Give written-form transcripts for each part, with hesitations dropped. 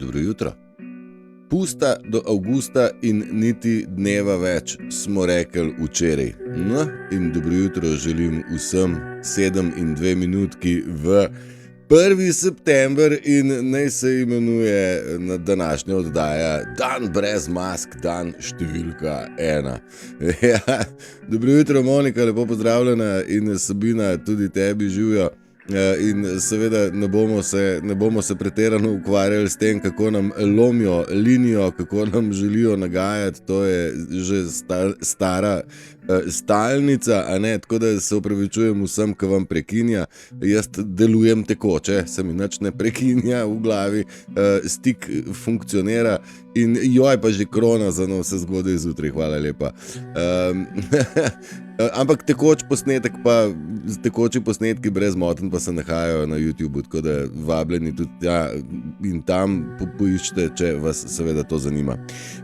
Dobro jutro. Pusta do avgusta in niti dneva več, smo rekli včeraj. No, in dobro jutro želim vsem 7 in 2 minutki v 1. september in naj se imenuje na današnja oddaja Dan brez mask, dan številka 1. Ja, dobro jutro, Monika, lepo pozdravljena, in Sabina, tudi tebi živjo. In seveda ne bomo se pretirano ukvarjali s tem, kako nam lomijo linijo, kako nam želijo nagajati, to je že stara stalnica, a ne, tako da se opravičujem vsem, ki vam prekinja. Jaz delujem tekoče, se mi nič ne prekinja v glavi, stik funkcionira in joj, pa že krona za vse zgodaj zjutraj, hvala lepa. Ampak tekoči posnetki brez motenj pa se nahajajo na YouTubu, tako da vabljeni tudi tja in tam poiščite, če vas seveda to zanima.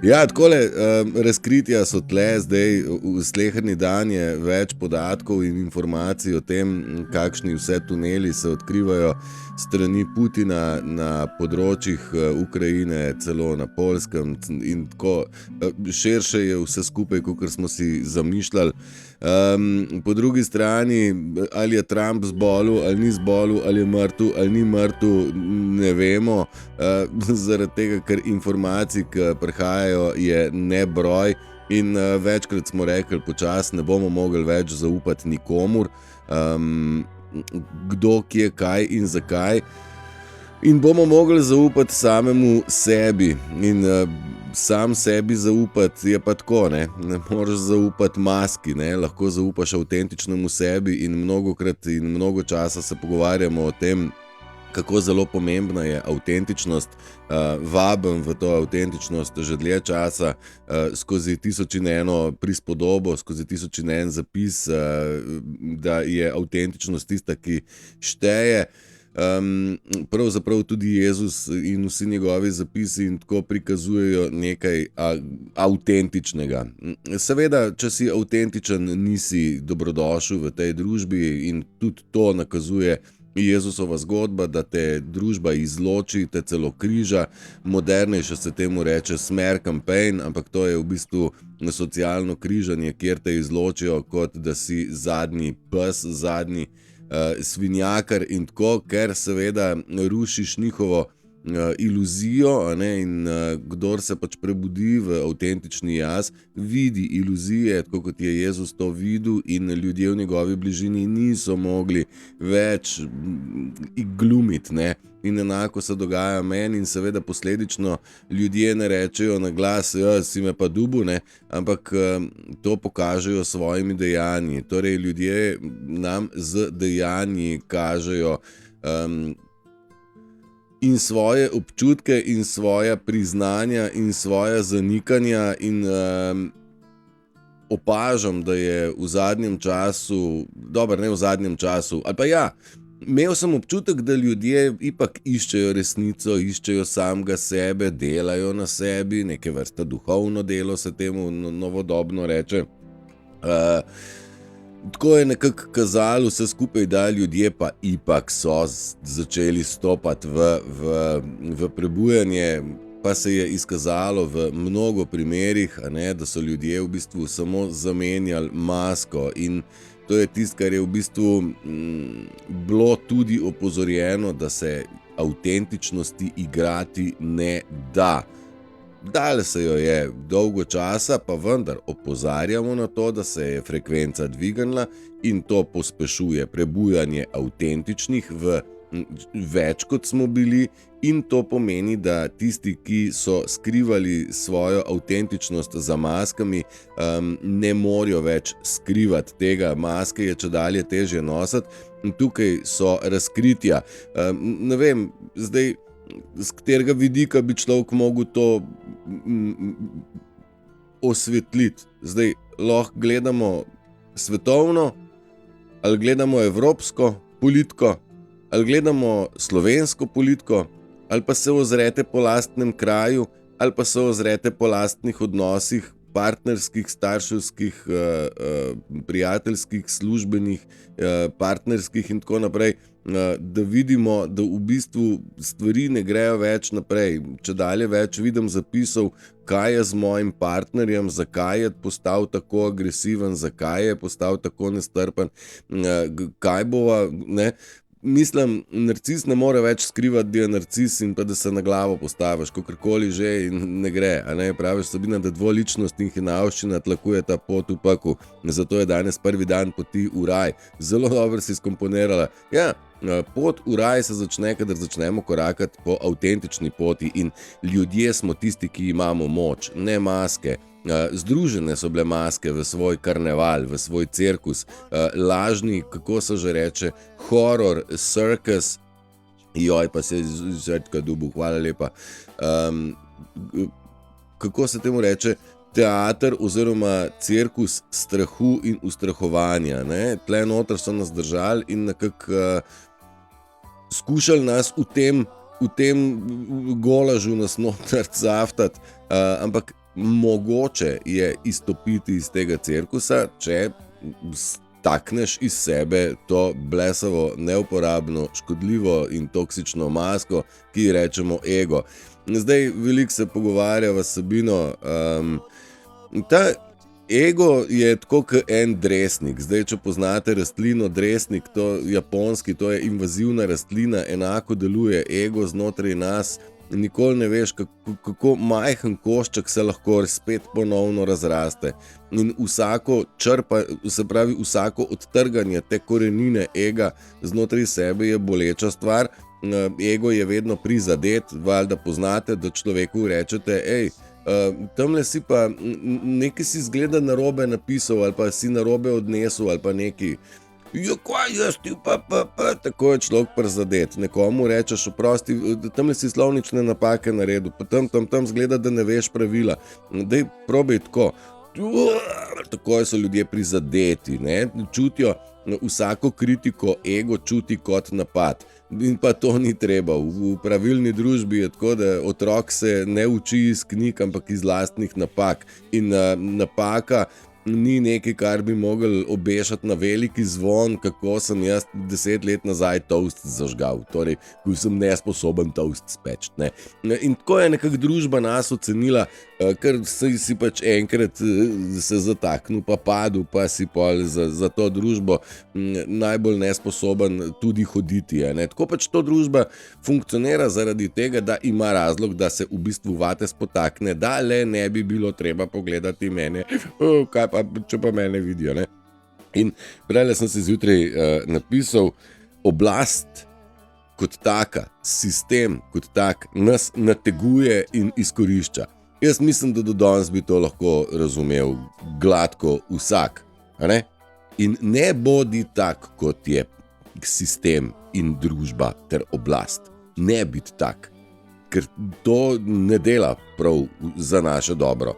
Ja, takole, razkritja so tle, zdaj v sleherni dan je več podatkov in informacij o tem, kakšni vse tuneli se odkrivajo strani Putina na področjih Ukrajine, celo na Poljskem in tako širše je vse skupaj, kakor smo si zamišljali. Po drugi strani, ali je Trump zbolel, ali ni zbolel, ali je mrtev, ali ni mrtev, ne vemo, zaradi tega, ker informacij, ki prihajajo, je nebroj in večkrat smo rekli, počasi ne bomo mogli več zaupati nikomur, kdo, kje, kaj in zakaj. In bomo mogli zaupati samemu sebi in sam sebi zaupati je pa tako, ne moreš zaupati maski, ne, lahko zaupaš avtentičnemu sebi in mnogokrat in mnogo časa se pogovarjamo o tem, kako zelo pomembna je avtentičnost. Vabim v to avtentičnost že dlje časa, skozi 1001 prispodobo, skozi 1001 zapis, da je avtentičnost tista, ki šteje. Pravzaprav tudi Jezus in vsi njegovi zapisi in tako prikazujejo nekaj avtentičnega. Seveda, če si avtentičen, nisi dobrodošel v tej družbi in tudi to nakazuje Jezusova zgodba, da te družba izloči, te celo križa. Modernejše se temu reče smear campaign, ampak to je v bistvu socialno križanje, kjer te izločijo, kot da si zadnji pes, zadnji svinjakar in tako, ker seveda rušiš njihovo iluzijo, a ne, in kdor se pač prebudi v avtentični jaz, vidi iluzije, tako kot je Jezus to videl, in ljudje v njegovi bližini niso mogli več glumiti, ne. In enako se dogaja meni in seveda posledično ljudje ne rečejo na glas, ja, si me pa dubu, ne, ampak to pokažejo s svojimi dejanji. Torej, ljudje nam z dejanji kažejo in svoje občutke in svoja priznanja in svoja zanikanja in opažam, da je v zadnjem času, ne v zadnjem času, ali pa ja, imel sem občutek, da ljudje ipak iščejo resnico, iščejo samega sebe, delajo na sebi, neke vrste duhovno delo se temu novodobno reče. Tako je nekako kazalo vse skupaj, da ljudje pa ipak so začeli stopati v prebujanje, pa se je izkazalo v mnogo primerih, a ne, da so ljudje v bistvu samo zamenjali masko in to je tisto, kar je v bistvu bilo tudi opozorjeno, da se avtentičnosti igrati ne da. Dalo se jo je dolgo časa, pa vendar opozarjamo na to, da se je frekvenca dvignila in to pospešuje prebujanje avtentičnih v več, kot smo bili, in to pomeni, da tisti, ki so skrivali svojo avtentičnost za maskami, ne morejo več skrivati tega. Maske je čedalje težje nositi in tukaj so razkritja. Ne vem, zdaj, z katerega vidika bi človek mogel to osvetliti. Zdaj, lahko gledamo svetovno, ali gledamo evropsko politiko, ali gledamo slovensko politiko, ali pa se ozrete po lastnem kraju, ali pa se ozrete po lastnih odnosih, partnerskih, starševskih, prijateljskih, službenih, partnerskih in tako naprej. da vidimo, da v bistvu stvari ne grejo več naprej. Če dalje več vidim zapisov, kaj je z mojim partnerjem, zakaj je postal tako agresiven, zakaj je postal tako nestrpen, kaj bova, ne. Mislim, narcis ne more več skrivati, da je narcis in pa da se na glavo postaviš, kakorkoli že in ne gre. A ne, praviš Sabina, da dvoličnost in hinavščina tlakuje ta pot v pekel, zato je danes prvi dan poti v raj. Zelo dobro si skomponirala. Ja, pot v raj se začne, kadar začnemo korakati po avtentični poti in ljudje smo tisti, ki imamo moč, ne maske. Združene so bile maske v svoj karneval, v svoj cirkus, lažni, kako se že reče, horror, cirkus, joj, pa se je žrtka dubu, hvala lepa. Kako se temu reče? Teater oziroma cirkus strahu in ustrahovanja. Ne? Tle noter so nas držali in nekako skušali nas v tem golažu nas noter zaftati, ampak mogoče je izstopiti iz tega cirkusa, če stakneš iz sebe to blesavo, neuporabno, škodljivo in toksično masko, ki ji rečemo ego. Zdaj, veliko se pogovarjava s Sabino. Ta ego je tako kot en dresnik. Zdaj, če poznate rastlino dresnik, to japonski, to je invazivna rastlina, enako deluje ego znotraj nas. Nikoli ne veš, kako majhen košček se lahko spet ponovno razraste. In vsako vsako odtrganje te korenine ega znotraj sebe je boleča stvar. Ego je vedno prizadet, valjda poznate, da človeku rečete, tamle si pa nekaj si zgleda narobe napisal ali pa si narobe odnesel ali pa nekaj. Kaj jaz ti pa, tako je človek prizadet. Nekomu rečeš, oprosti, tamle si slovnične napake naredil, pa tam zgleda, da ne veš pravila. Daj, probaj tako. Tako so ljudje prizadeti, ne? Čutijo vsako kritiko, ego čuti kot napad. In pa to ni treba. V pravilni družbi je tako, da otrok se ne uči iz knjig, ampak iz lastnih napak. In napaka ni nekaj, kar bi mogli obešati na veliki zvon, kako sem jaz 10 let nazaj toast zažgal, torej, ko sem nesposoben toast speč, ne. In tako je nekako družba nas ocenila, ker si pač enkrat se zataknil, pa padel, pa si pol za to družbo najbolj nesposoben tudi hoditi, ne. Tako pač to družba funkcionira zaradi tega, da ima razlog, da se v bistvu vate spotakne, da le ne bi bilo treba pogledati mene, kaj pa, če pa mene vidijo, ne. In prejle sem si zjutraj napisal, oblast kot taka, sistem kot tak, nas nateguje in izkorišča. Jaz mislim, da do danes bi to lahko razumel gladko vsak, a ne? In ne bodi tak, kot je sistem in družba ter oblast. Ne biti tak, ker to ne dela prav za naše dobro.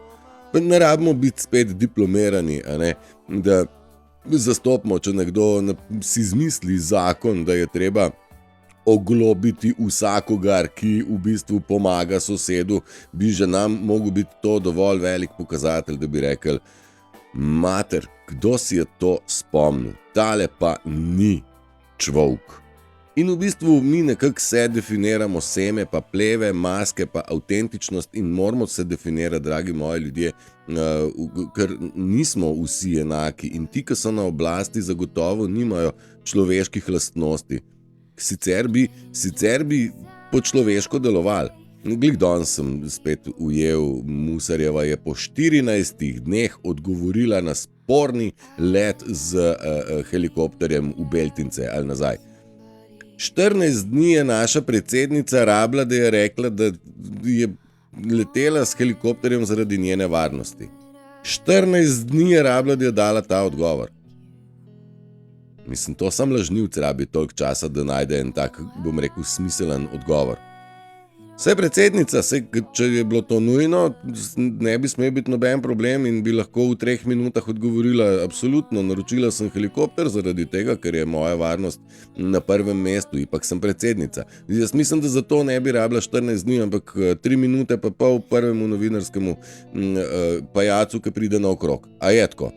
Ne rabimo biti spet diplomirani, a ne, da zastopimo, če nekdo si izmisli zakon, da je treba oglobiti vsakogar, ki v bistvu pomaga sosedu, bi že nam mogel biti to dovolj velik pokazatelj, da bi rekel, mater, kdo si je to spomnil, tale pa ni človek. In v bistvu mi nekako se definiramo seme, pa pleve, maske, pa avtentičnost in moramo se definirati, dragi moji ljudje, ker nismo vsi enaki in ti, ki so na oblasti, zagotovo nimajo človeških lastnosti. Sicer bi po človeško delovali. Glih danes sem spet ujel, Musarjeva je po 14 dneh odgovorila na sporni let z helikopterjem v Beltince ali nazaj. 14 dni je naša predsednica rabila, da je rekla, da je letela s helikopterjem zaradi njene varnosti. 14 dni je rabila, da je dala ta odgovor. Mislim, to sam lažnivc rabi toliko časa, da najde en tak, bom rekel, smiselen odgovor. Saj predsednica, če je bilo to nujno, ne bi smel biti noben problem in bi lahko v 3 minutah odgovorila, absolutno, naročila sem helikopter zaradi tega, ker je moja varnost na prvem mestu, ipak sem predsednica. Jaz mislim, da zato ne bi rabila 14 dni, ampak 3 minute pa pol prvemu novinarskemu pajacu, ki pride na okrog. A je tako?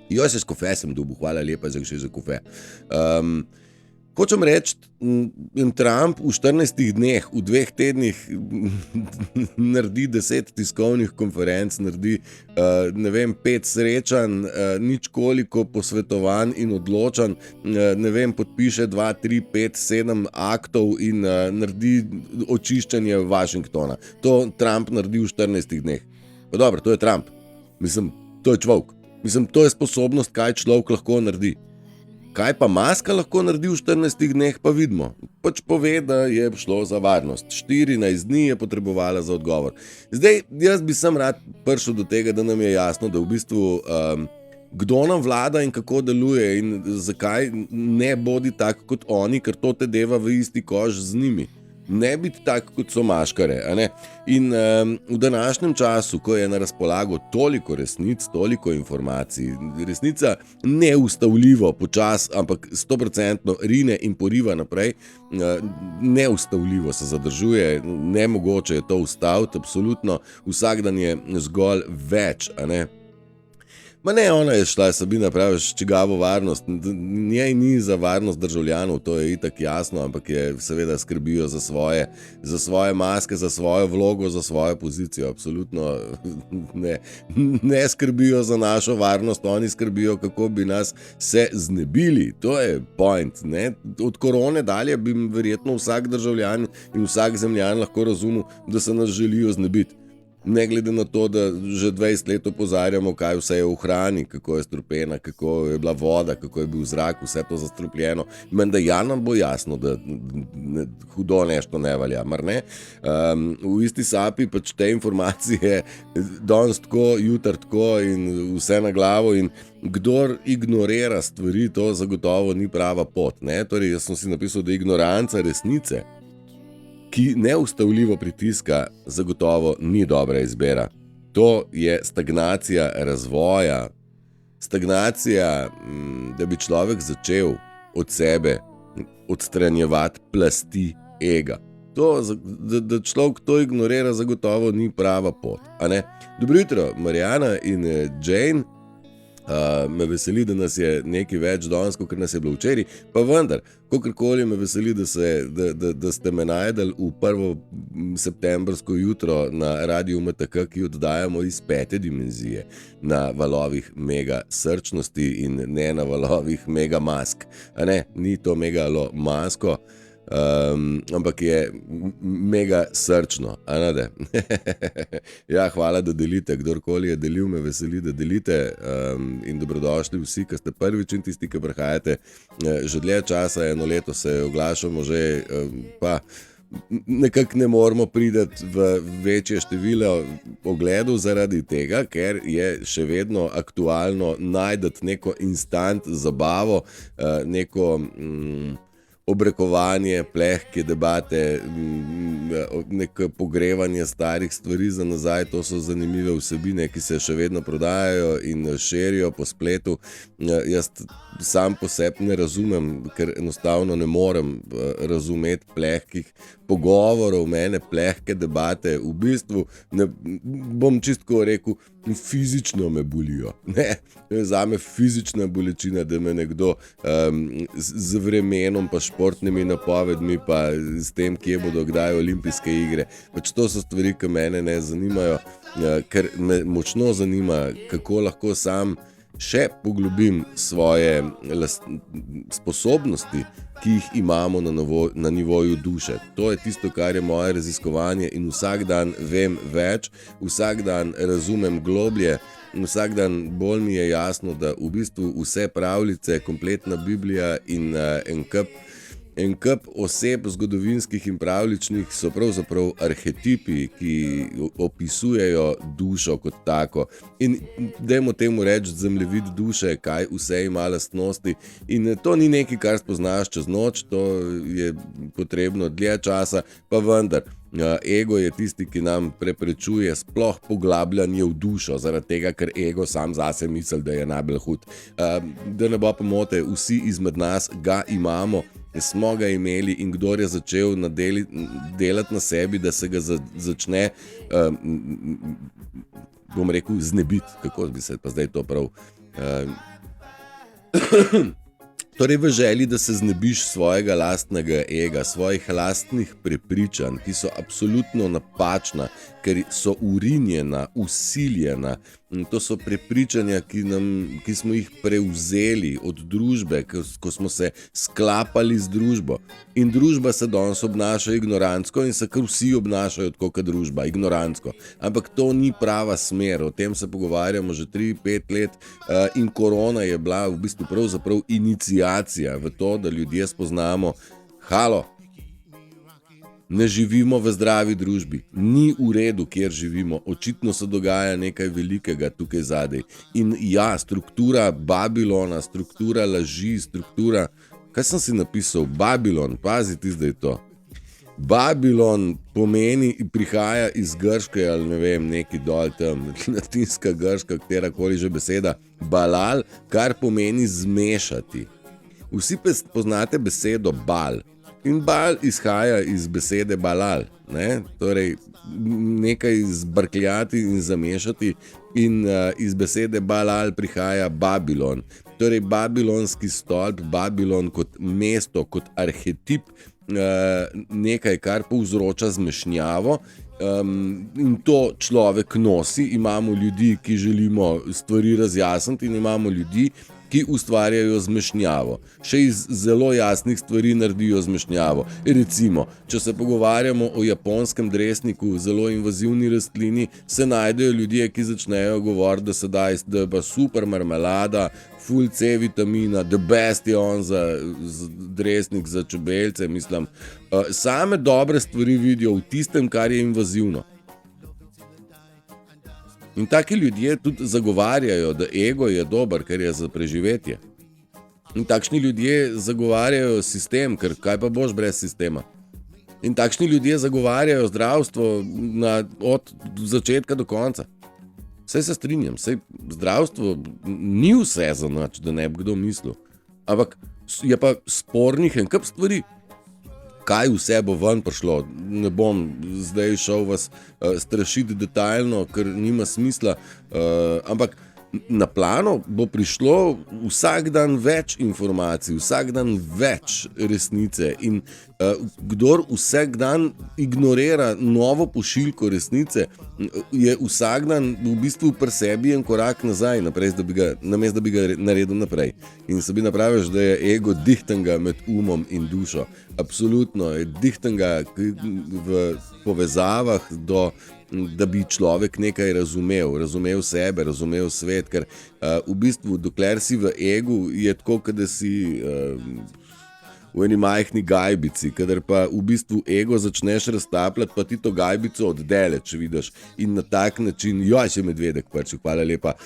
Jaz se s kofe sem dobil, hvala lepa za kofe. Hočem reči, in Trump v 14 dneh, v 2 tednih naredi 10 tiskovnih konferenc, naredi 5 srečanj, nič koliko posvetovanj in odločanj, podpiše 2, 3, 5, 7 aktov in naredi očiščenje Washingtona. To Trump naredi v 14 dneh. Pa dobro, to je Trump. Mislim, to je človek. Mislim, to je sposobnost, kaj človek lahko naredi. Kaj pa Musk lahko naredi v 14 dneh, pa vidimo. Pač pove, da je šlo za varnost. 14 dni je potrebovala za odgovor. Zdaj, jaz bi sam rad prišel do tega, da nam je jasno, da v bistvu kdo nam vlada in kako deluje in zakaj ne bodi tako kot oni, ker to te deva v isti koš z njimi. Ne biti tako kot so maškare. A ne? In v današnjem času, ko je na razpolago toliko resnic, toliko informacij, resnica neustavljivo počas, ampak 100% rine in poriva naprej, neustavljivo se zadržuje, nemogoče je to ustaviti, absolutno, vsak dan je zgolj več, a ne. Ma ne, ona je šla, Sabina, praviš, čigavo varnost, njej ni za varnost državljanov, to je itak jasno, ampak je seveda skrbijo za svoje maske, za svojo vlogo, za svojo pozicijo, absolutno ne skrbijo za našo varnost, oni skrbijo, kako bi nas se znebili, to je point, ne, od korone dalje bi verjetno vsak državljan in vsak zemljan lahko razumel, da se nas želijo znebiti. Ne glede na to, da že 20 let opozarjamo, kaj vse je v hrani, kako je strupena, kako je bila voda, kako je bil zrak, vse to zastrupljeno. Menda ja nam bo jasno, da hudo nešto ne valja, mar ne? V isti sapi pač te informacije danes tako, jutr tako in vse na glavo in kdor ignorira stvari, to zagotovo ni prava pot, ne? Torej, jaz sem si napisal, da ignoranca resnice, ki neustavljivo pritiska, zagotovo ni dobra izbira. To je stagnacija razvoja, stagnacija, da bi človek začel od sebe odstranjevati plasti ega. To, da človek to ignorira, zagotovo ni prava pot. A ne? Dobro jutro, Marjana in Jane. Me veseli, da nas je nekaj več danes, kot nas je bilo včeraj, pa vendar, kakorkoli me veseli, da ste me najdeli v 1. septembrsko jutro na Radiu MTK, ki oddajamo iz 5. dimenzije na valovih mega srčnosti in ne na valovih mega mask. A ne, ni to megalo masko, ampak je mega srčno, a ne da? Ja, hvala, da delite, kdorkoli je delil, me veseli, da delite in dobrodošli vsi, ki ste prvič in tisti, ki prihajate že dlje časa, 1 leto se oglašamo že, pa nekako ne moramo priti v večje število ogledov zaradi tega, ker je še vedno aktualno najti neko instant zabavo, neko obrekovanje, plehke debate, neko pogrevanje starih stvari za nazaj, to so zanimive vsebine, ki se še vedno prodajajo in širijo po spletu. Jaz sam po sebi ne razumem, ker enostavno ne morem razumeti plehkih pogovorov, mene plehke debate, v bistvu, ne bom čistko rekel, fizično me bolijo. Ne, zame fizična bolečina, da me nekdo z vremenom pa športnimi napovedmi pa s tem, kje bodo kdaj olimpijske igre. Pač to so stvari, ki mene ne zanimajo, ker me močno zanima, kako lahko sam še poglobim svoje sposobnosti, ki jih imamo na nivoju duše. To je tisto, kar je moje raziskovanje in vsak dan vem več, vsak dan razumem globlje in vsak dan bolj mi je jasno, da v bistvu vse pravljice, kompletna Biblija in en kup oseb zgodovinskih in pravličnih so pravzaprav arhetipi, ki opisujejo dušo kot tako. In dajmo temu reči zemljevid duše, kaj vse ima lastnosti. In to ni nekaj, kar spoznaš čez noč, to je potrebno dlje časa, pa vendar. Ego je tisti, ki nam preprečuje sploh poglabljanje v dušo, zaradi tega, ker ego sam zase misli, da je najbolj hud. Da ne bo pomote, vsi izmed nas ga imamo, smo ga imeli in kdor je začel delati na sebi, da se ga začne, bom rekel, znebiti, kako bi se pa zdaj to prav Torej v želji, da se znebiš svojega lastnega ega, svojih lastnih prepričanj, ki so absolutno napačna, ker so urinjena, usiljena. To so prepričanja, ki smo jih prevzeli od družbe, ko smo se sklapali z družbo. In družba se danes obnaša ignorantsko in se kar vsi obnašajo tako kot družba, ignorantsko. Ampak to ni prava smer, o tem se pogovarjamo že 3-5 let in korona je bila v bistvu pravzaprav iniciacija v to, da ljudje spoznamo, halo, ne živimo v zdravi družbi, ni v redu, kjer živimo, očitno se dogaja nekaj velikega tukaj zadaj. In ja, struktura Babilona, struktura laži, struktura, kaj sem si napisal, Babilon, pazi ti zdaj to. Babilon pomeni, prihaja iz grške ali ne vem, neki dol tam, latinska grška, katerakoli že beseda, balal, kar pomeni zmešati. Vsi poznate besedo bal. In bal izhaja iz besede balal, ne? Torej nekaj zbrkljati in zamešati in iz besede balal prihaja Babilon. Torej babilonski stolp, Babilon kot mesto, kot arhetip, nekaj, kar povzroča zmešnjavo in to človek nosi. Imamo ljudi, ki želimo stvari razjasniti in imamo ljudi, ki ustvarjajo zmešnjavo. Še iz zelo jasnih stvari naredijo zmešnjavo. Recimo, če se pogovarjamo o japonskem dresniku, zelo invazivni rastlini, se najdejo ljudje, ki začnejo govoriti, da je pa super marmelada, full C vitamina, the best je on za dresnik za čebelce, mislim. Same dobre stvari vidijo v tistem, kar je invazivno. In taki ljudje tudi zagovarjajo, da ego je dober, ker je za preživetje. In takšni ljudje zagovarjajo sistem, ker kaj pa boš brez sistema. In takšni ljudje zagovarjajo zdravstvo od začetka do konca. Saj se strinjam, saj zdravstvo ni vse za nič, da ne bi kdo mislil. Ampak je pa spornih en kup stvari. Kaj vse bo ven prišlo, ne bom zdaj šel vas strašiti detaljno, ker nima smisla, ampak na plano bo prišlo vsak dan več informacij, vsak dan več resnice in kdor vsak dan ignorira novo pošiljko resnice, je vsak dan v bistvu pri sebi en korak nazaj, namesto da bi ga naredil naprej. In se bi napraviš, da je ego dihtenga med umom in dušo. Absolutno je dihtenga v povezavah da bi človek nekaj razumel sebe, razumel svet, ker v bistvu, dokler si v egu, je tako, da si v eni majhni gajbici, kadar pa v bistvu ego začneš raztapljati, pa ti to gajbico oddaleč vidiš in na tak način, še medvedek prčil, hvala lepa,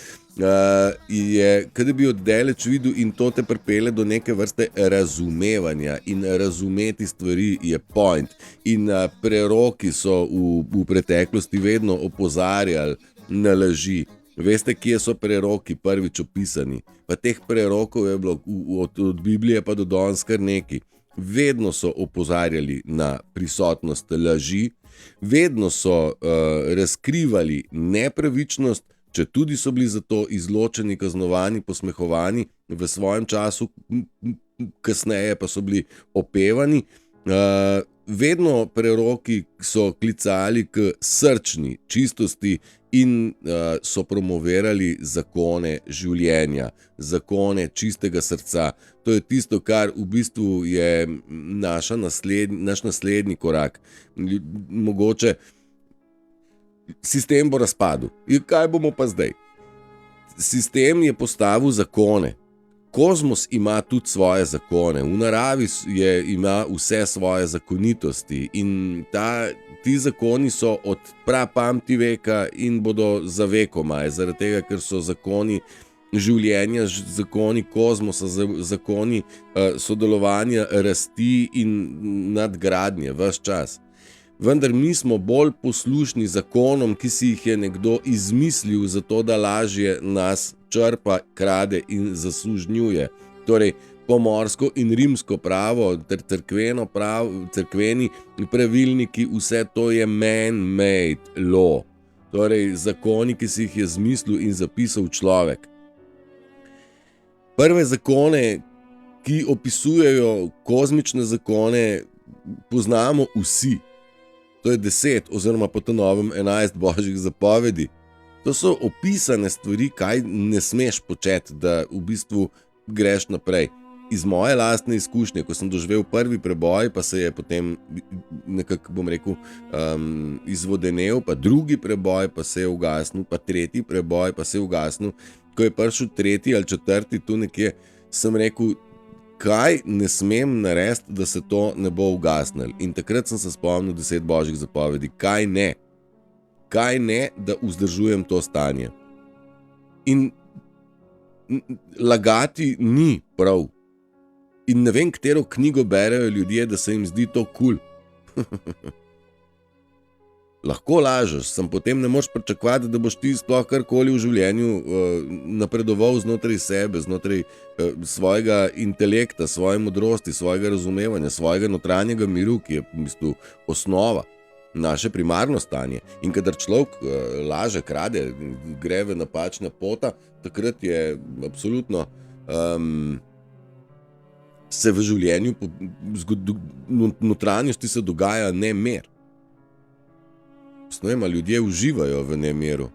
je, kada bi oddaleč videl in to te pripelje do neke vrste razumevanja in razumeti stvari je point. In preroki so v preteklosti vedno opozarjali na laži. Veste, kje so preroki prvič opisani? Pa teh prerokov je bilo od Biblije pa do danes kar nekaj. Vedno so opozarjali na prisotnost laži, vedno so razkrivali nepravičnost, če tudi so bili za to izločeni, kaznovani, posmehovani, v svojem času, kasneje pa so bili opevani. Vedno preroki so klicali k srčni čistosti in so promovirali zakone življenja, zakone čistega srca. To je tisto, kar v bistvu je naš naslednji korak. Mogoče sistem bo razpadel. In kaj bomo pa zdaj? Sistem je postavil zakone. Kozmos ima tudi svoje zakone, v naravi ima vse svoje zakonitosti in ti zakoni so od prapamti veka in bodo za vekomaj, zaradi tega, ker so zakoni življenja, zakoni kozmosa, zakoni sodelovanja, rasti in nadgradnje ves čas. Vendar mi smo bolj poslušni zakonom, ki si jih je nekdo izmislil zato, da lažje nas črpa, krade in zasužnjuje. Torej, pomorsko in rimsko pravo ter cerkveni pravilniki, vse to je man-made law. Torej, zakoni, ki si jih je izmislil in zapisal človek. Prve zakone, ki opisujejo kozmične zakone, poznamo vsi. To je 10 oziroma po tem novem 11 božjih zapovedi. To so opisane stvari, kaj ne smeš početi, da v bistvu greš naprej. Iz moje lastne izkušnje, ko sem doživel prvi preboj, pa se je potem nekako, bom rekel, izvodenel, pa drugi preboj, pa se je ugasnil, pa tretji preboj, pa se je ugasnil. Ko je prišel tretji ali četrti, tu nekje, sem rekel, kaj ne smem narediti, da se to ne bo ugasnilo. In takrat sem se spomnil 10 božjih zapovedi. Kaj ne? Kaj ne, da vzdržujem to stanje? In lagati ni prav. In ne vem, katero knjigo berejo ljudje, da se jim zdi to kul. Lahko lažeš, sem potem ne moreš pričakovati, da boš ti sploh karkoli v življenju napredoval znotraj sebe, znotraj svojega intelekta, svoje modrosti, svojega razumevanja, svojega notranjega miru, ki je v bistvu osnova, naše primarno stanje. In kadar človek laže, krade, gre v napačna pota, takrat je absolutno se v življenju notranjosti se dogaja nemer. Ne vem, ljudje uživajo v nemeru.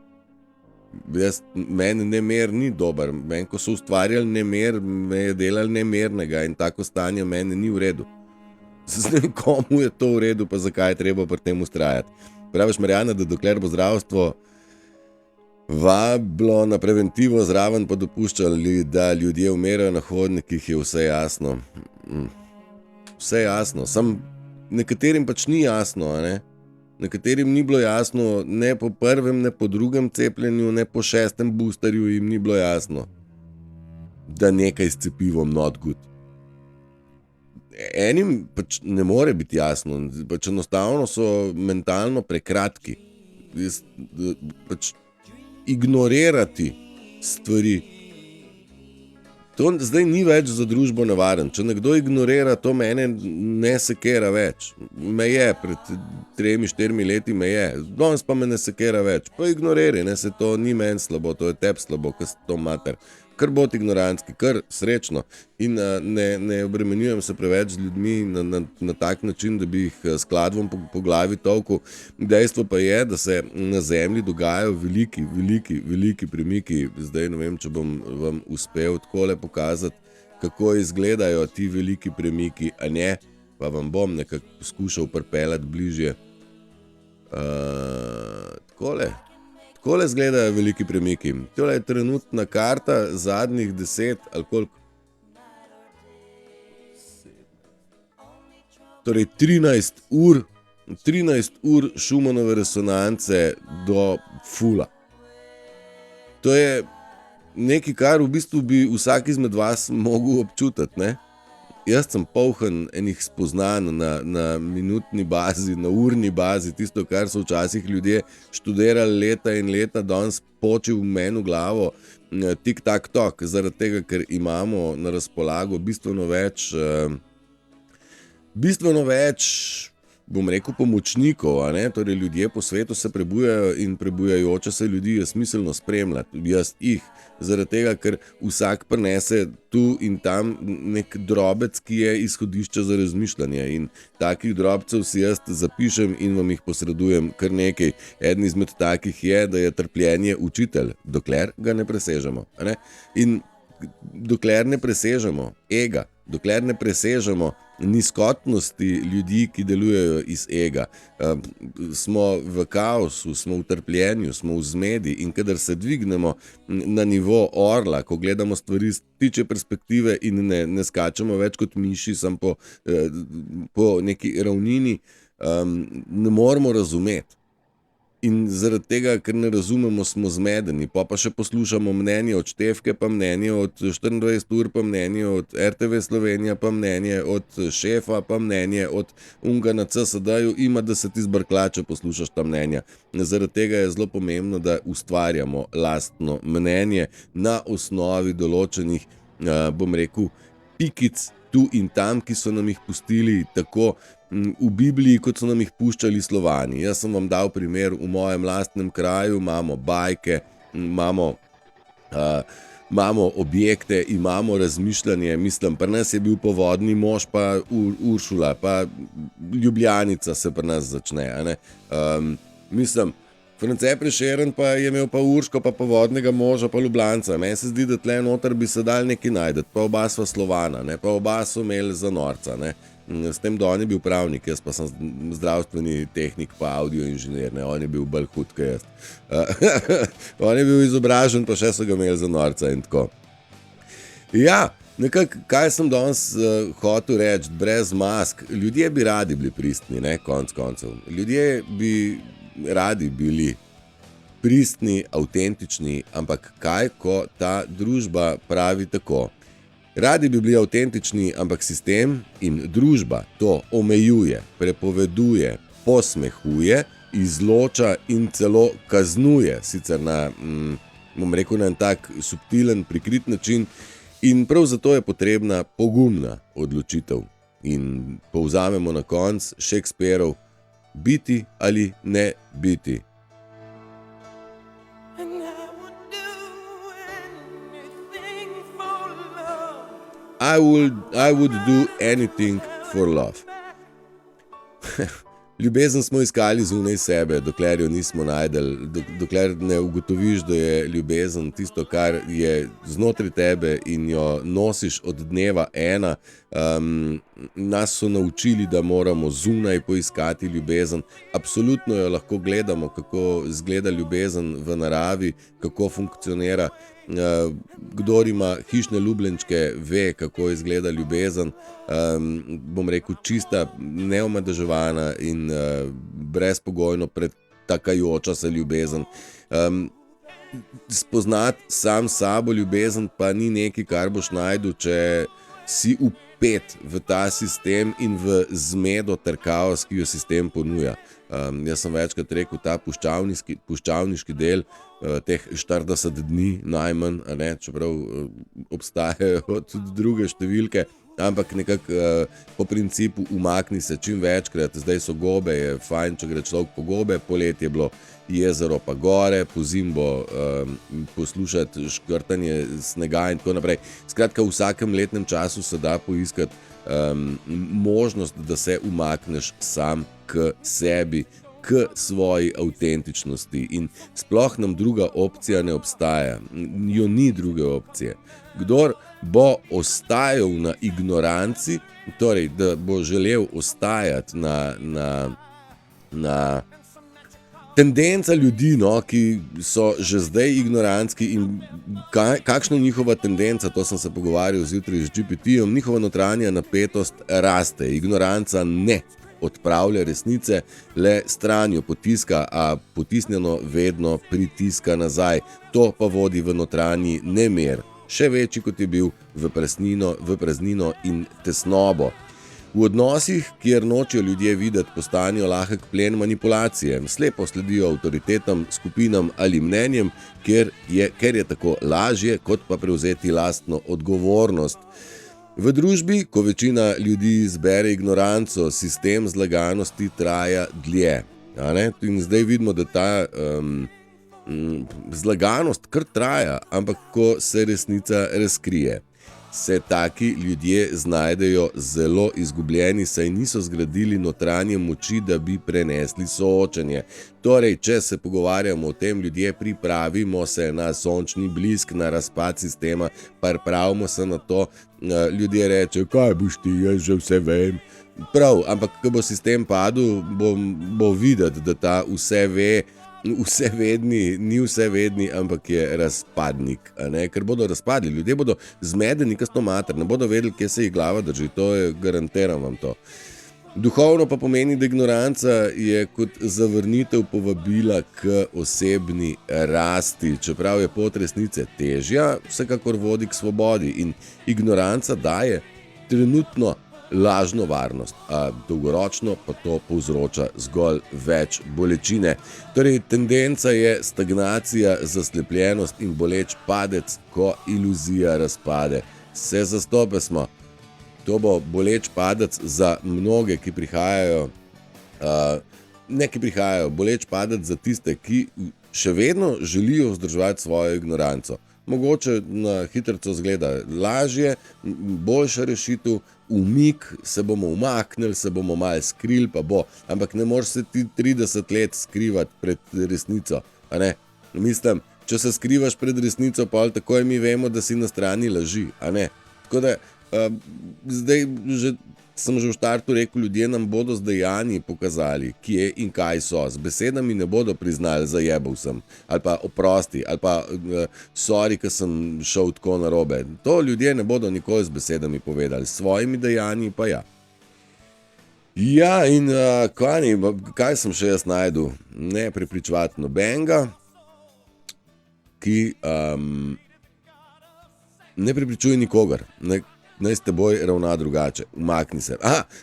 Meni nemer ni dober. Meni, ko so ustvarjali nemer, me je delali nemernega in tako stanje meni ni v redu. Ne vem, komu je to v redu, pa zakaj je treba pri tem ustrajati. Praviš, Marjana, da dokler bo zdravstvo vabilo na preventivo zraven pa dopuščali, da ljudje umirajo na hodnikih, je vse jasno. Vse jasno. Sam nekaterim pač ni jasno, a ne? Nekaterim ni bilo jasno, ne po prvem, ne po drugem cepljenju, ne po 6. boosterju jim ni bilo jasno, da nekaj s cepivom not good. Enim pač ne more biti jasno, pač enostavno so mentalno prekratki. Pač ignorirati stvari. To zdaj ni več za družbo nevaren. Če nekdo ignorira, to mene ne sekera več. Me je, pred 3-4 leti me je. Danes pa me ne sekera več. Pa ignoriri, ne, se to ni meni slabo, to je tebi slabo, ker se to mater. Kar bod ignorantski, kar srečno. In ne obremenjujem se preveč z ljudmi na tak način, da bi jih s kladvom po glavi tolkel. Dejstvo pa je, da se na zemlji dogajajo veliki premiki. Zdaj ne vem, če bom vam uspel takole pokazati, kako izgledajo ti veliki premiki, a ne, pa vam bom nekako poskušal pripeljati bližje. Takole izgledajo veliki premiki. Tole je trenutna karta zadnjih 10 ali koliko? Torej 13 ur Schumannove resonance do fula. To je nekaj, kar v bistvu bi vsak izmed vas mogel občutiti, ne? Jaz sem poln enih spoznanj na minutni bazi, na urni bazi, tisto, kar so včasih ljudje študirali leta in leta, danes poči v meni v glavo, tik-tak-tok, zaradi tega, ker imamo na razpolago bistveno več, bom rekel, pomočnikov, a ne? Torej ljudje po svetu se prebujajo in prebujajoče se ljudi je smiselno spremljati, jaz jih, zaradi tega, ker vsak prinese tu in tam nek drobec, ki je izhodišče za razmišljanje in takih drobcev si jaz zapišem in vam jih posredujem kar nekaj. Eden izmed takih je, da je trpljenje učitelj, dokler ga ne presežemo, a ne? In dokler ne presežemo ega, dokler ne presežemo nizkotnosti ljudi, ki delujejo iz ega, smo v kaosu, smo v trpljenju, smo v zmedi in kadar se dvignemo na nivo orla, ko gledamo stvari z ptičje perspektive in ne skačemo več kot miši, sam po neki ravnini, ne moramo razumeti. In zaradi tega, ker ne razumemo, smo zmedeni, pa še poslušamo mnenje od Štefke, pa mnenje od 24 ur, pa mnenje od RTV Slovenija, pa mnenje od šefa, pa mnenje od unga na CSD-ju, ima da se ti zbrklače poslušaš ta mnenja. Zaradi tega je zelo pomembno, da ustvarjamo lastno mnenje na osnovi določenih, bom rekel, pikic tu in tam, ki so nam jih pustili tako v Bibliji, kot so nam jih puščali Slovani. Jaz sem vam dal primer, v mojem lastnem kraju imamo bajke, imamo imamo objekte, imamo razmišljanje, mislim, pri nas je bil Povodni mož, pa Uršula, pa Ljubljanica se pri nas začne, a ne. Mislim, France Prešeren pa je imel pa Urško, pa Povodnega moža, pa Ljubljanca. Meni se zdi, da tle noter bi se dal nekaj najdeti, pa oba sva Slovana, ne, pa oba so imeli za norca, ne. S tem, da on je bil pravnik, jaz pa sem zdravstveni tehnik pa audio inženir, ne, on je bil bolj hud kot jaz. On je bil izobražen, pa še so ga imeli za norca in tako. Ja, nekako, kaj sem danes hotel reči, brez mask, ljudje bi radi bili pristni, ne, konc koncev. Ljudje bi radi bili pristni, avtentični, ampak kaj, ko ta družba pravi tako? Radi bi bili avtentični, ampak sistem in družba to omejuje, prepoveduje, posmehuje, izloča in celo kaznuje, sicer na, bom rekel, na en tak subtilen, prikrit način, in prav zato je potrebna pogumna odločitev. In povzamemo na konc Shakespearov: biti ali ne biti. I would do anything for love. Ljubezen smo iskali zunaj sebe, dokler jo nismo najdeli, dokler ne ugotoviš, da je ljubezen tisto, kar je znotraj tebe in jo nosiš od dneva ena. Nas so naučili, da moramo zunaj poiskati ljubezen. Absolutno jo lahko gledamo, kako izgleda ljubezen v naravi, kako funkcionira. Kdor ima hišne ljubljenčke, ve, kako izgleda ljubezen, bom rekel, čista, neomadeževana in brezpogojno pretakajoča se ljubezen. Spoznati sam sabo ljubezen pa ni nekaj, kar boš najdel, če si upet v ta sistem in v zmedo ter kaos, ki jo sistem ponuja. Jaz sem večkrat rekel, ta puščavniški del, teh 40 dni najmanj, ne, čeprav obstajajo tudi druge številke, ampak nekako po principu umakni se čim večkrat. Zdaj so gobe, je fajn, če gre človek po gobe, poletje je bilo jezero pa gore, pozimi bo poslušati škrtanje snega in tako naprej. Skratka, v vsakem letnem času se da poiskati možnost, da se umakneš sam k sebi, k svoji avtentičnosti, in sploh nam druga opcija ne obstaja, jo ni druge opcije. Kdor bo ostajal na ignoranci, torej da bo želel ostajati na tendenca ljudi, no, ki so že zdaj ignorantski, in kakšna je njihova tendenca, to sem se pogovarjal zjutraj z GPT-jem, njihova notranja napetost raste, ignoranca ne odpravlja resnice, le stran jo potiska, a potisnjeno vedno pritiska nazaj. To pa vodi v notranji nemir, še večji, kot je bil, v praznino in tesnobo. V odnosih, kjer nočejo ljudje videti, postanejo lahek plen manipulacije, slepo sledijo avtoritetam, skupinam ali mnenjem, ker je tako lažje, kot pa prevzeti lastno odgovornost. V družbi, ko večina ljudi zbere ignoranco, sistem zlaganosti traja dlje. In zdaj vidimo, da ta zlaganost kar traja, ampak ko se resnica razkrije, se taki ljudje znajdejo zelo izgubljeni, saj niso zgradili notranje moči, da bi prenesli soočenje. Torej, če se pogovarjamo o tem, ljudje, pripravimo se na sončni blisk, na razpad sistema, pripravimo se na to. Ljudje rečejo, kaj boš ti, jaz že vse vem. Prav, ampak ko bo sistem padel, bo videti, da ta vsevedni ni vsevedni, ampak je razpadnik, ker bodo razpadli, ljudje bodo zmedeni, kasno mater, ne bodo vedeli, kje se jih glava drži, to je, garantiram vam to. Duhovno pa pomeni, da ignoranca je kot zavrnitev povabila k osebni rasti, čeprav je pot resnice težja, vsekakor vodi k svobodi, in ignoranca daje trenutno lažno varnost, a dolgoročno pa to povzroča zgolj več bolečine. Torej, tendenca je stagnacija, zaslepljenost in boleč padec, ko iluzija razpade. Se zastope smo. To bo boleč padec za mnoge, ki prihajajo, boleč padec za tiste, ki še vedno želijo vzdrževati svojo ignoranco. mogoče na hitrico zgleda lažje, boljša rešitev, umik, se bomo umaknili, se bomo malo skrili, pa bo. Ampak ne moreš se ti 30 let skrivati pred resnico, a ne? Mislim, če se skrivaš pred resnico, pa takoj mi vemo, da si na strani laži, a ne? Tako da, zdaj sem že v štartu rekel, ljudje nam bodo z dejanji pokazali, kje in kaj so. Z besedami ne bodo priznali, zajebal sem, ali pa oprosti, ali pa sorry, ker sem šel tako narobe. To ljudje ne bodo nikoli z besedami povedali, s svojimi dejanji pa ja. Ja, in kaj sem še jaz najdel? Ne prepričevati nobenega, ki ne prepričuje nikogar, naj s teboj ravna drugače, umakni se.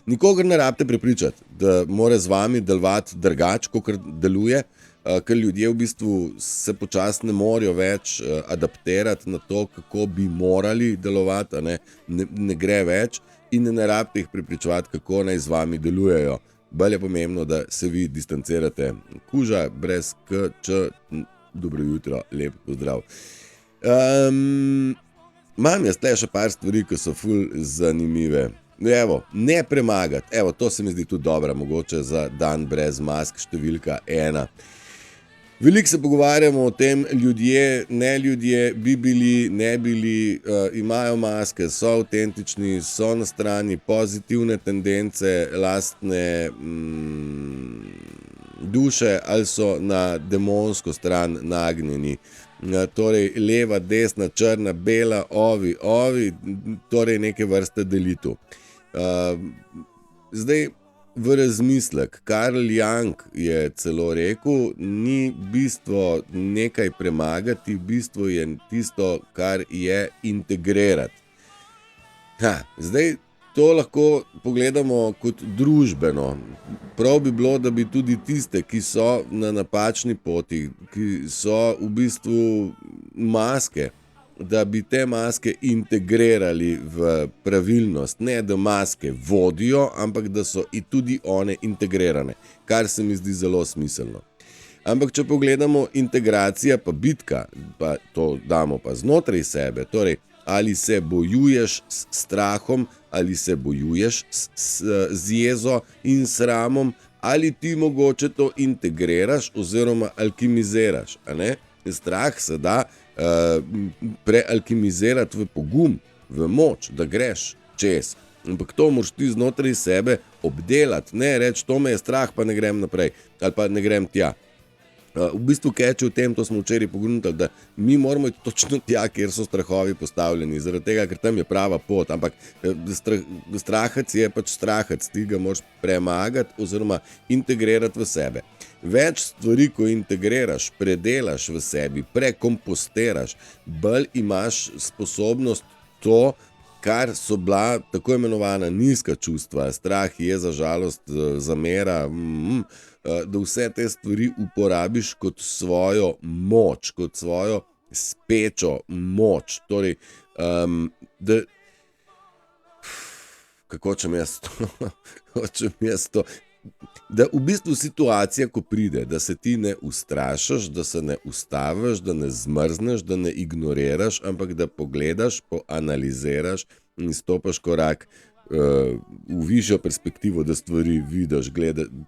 Nikogar ne rabite prepričati, da mora z vami delovati drugače, kot deluje, ker ljudje v bistvu se počasi ne morejo več adaptirati na to, kako bi morali delovati, ne gre več in ne rabite jih prepričevati, kako naj z vami delujejo. Bolj je pomembno, da se vi distancirate. Kuža, brez dobro jutro, lep pozdrav. Imam jaz tle še par stvari, ki so ful zanimive. Evo, ne premagati. Evo, to se mi zdi tudi dobra, mogoče za dan brez mask, številka 1. Veliko se pogovarjamo o tem, ljudje, ne ljudje, bi bili, ne bili, imajo maske, so avtentični, so na strani pozitivne tendence, lastne duše ali so na demonsko stran nagnjeni. Torej leva, desna, črna, bela, ovi, torej neke vrste delitev. Zdaj v razmislek, Karl Jung je celo rekel, ni bistvo nekaj premagati, bistvo je tisto, kar je integrirati. Zdaj to lahko pogledamo kot družbeno. Prav bi bilo, da bi tudi tiste, ki so na napačni poti, ki so v bistvu maske, da bi te maske integrirali v pravilnost. Ne, da maske vodijo, ampak da so tudi one integrirane, kar se mi zdi zelo smiselno. Ampak če pogledamo integracija pa bitka, pa to damo pa znotraj sebe, torej ali se bojuješ s strahom, ali se bojuješ z jezo in sramom, ali ti mogoče to integriraš oziroma alkimiziraš. Strah se da prealkimizirati v pogum, v moč, da greš čez. Ampak to moraš ti znotraj sebe obdelati, ne reči, to me je strah, pa ne grem naprej, ali pa ne grem tja. V bistvu keče v tem, to smo včeraj pogruntali, da mi moramo iti točno tja, kjer so strahovi postavljeni, zaradi tega, ker tam je prava pot, ampak strahac je pač strahac, ti ga moraš premagati oziroma integrirati v sebe. Več stvari, ko integriraš, predelaš v sebi, prekompostiraš, bolj imaš sposobnost to, kar so bila tako imenovana nizka čustva, strah, jeza, žalost, zamera, da vse te stvari uporabiš kot svojo moč, kot svojo spečo moč. Torej, kako hočem jaz to? Da v bistvu situacija, ko pride, da se ti ne ustrašiš, da se ne ustaviš, da ne zmrzneš, da ne ignoriraš, ampak da pogledaš, poanaliziraš in stopaš korak v višjo perspektivo, da stvari vidiš,